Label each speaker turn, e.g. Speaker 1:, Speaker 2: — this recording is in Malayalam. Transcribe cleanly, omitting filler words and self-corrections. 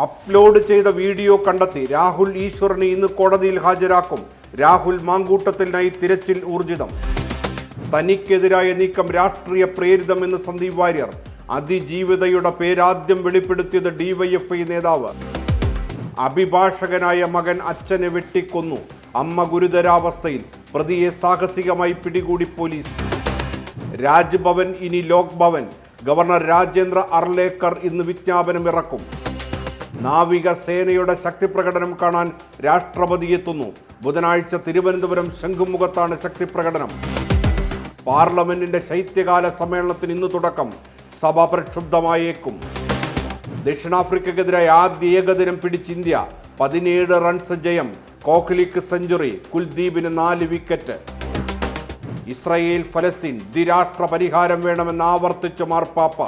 Speaker 1: അപ്ലോഡ് ചെയ്ത വീഡിയോ കണ്ടെത്തി രാഹുൽ ഈശ്വറിനെ ഇന്ന് കോടതിയിൽ ഹാജരാക്കും. രാഹുൽ മാങ്കൂട്ടത്തിനായി തിരച്ചിൽ ഊർജിതം. തനിക്കെതിരായ നീക്കം രാഷ്ട്രീയ പ്രേരിതമെന്ന് സന്ദീപ് വാര്യർ. അതിജീവിതയുടെ പേരാദ്യം വെളിപ്പെടുത്തിയത് ഡിവൈഎഫ്ഐ നേതാവ്. അഭിഭാഷകനായ മകൻ അച്ഛനെ വെട്ടിക്കൊന്നു. അമ്മ ഗുരുതരാവസ്ഥയിൽ. പ്രതിയെ സാഹസികമായി പിടികൂടി പോലീസ്. രാജ്ഭവൻ ഇനി ലോക് ഭവൻ. ഗവർണർ രാജേന്ദ്ര അർലേക്കർ ഇന്ന് വിജ്ഞാപനം ഇറക്കും. നാവിക സേനയുടെ ശക്തിപ്രകടനം കാണാൻ രാഷ്ട്രപതി എത്തുന്നു. ബുധനാഴ്ച തിരുവനന്തപുരം ശംഖുമുഖത്താണ് ശക്തിപ്രകടനം. പാർലമെന്റിന്റെ ശൈത്യകാല സമ്മേളനത്തിന് ഇന്ന് തുടക്കം. സഭ പ്രക്ഷുബ്ധമായേക്കും. ദക്ഷിണാഫ്രിക്കയ്ക്കെതിരായ ആദ്യ ഏകദിനം പിടിച്ച് ഇന്ത്യ. 17 റൺസ് ജയം. കോഹ്ലിക്ക് സെഞ്ചുറി. കുൽദീപിന് 4 വിക്കറ്റ്. ഇസ്രായേൽ ഫലസ്തീൻ ദ്വിരാഷ്ട്ര പരിഹാരം വേണമെന്ന് ആവർത്തിച്ച് മാർപ്പാപ്പ.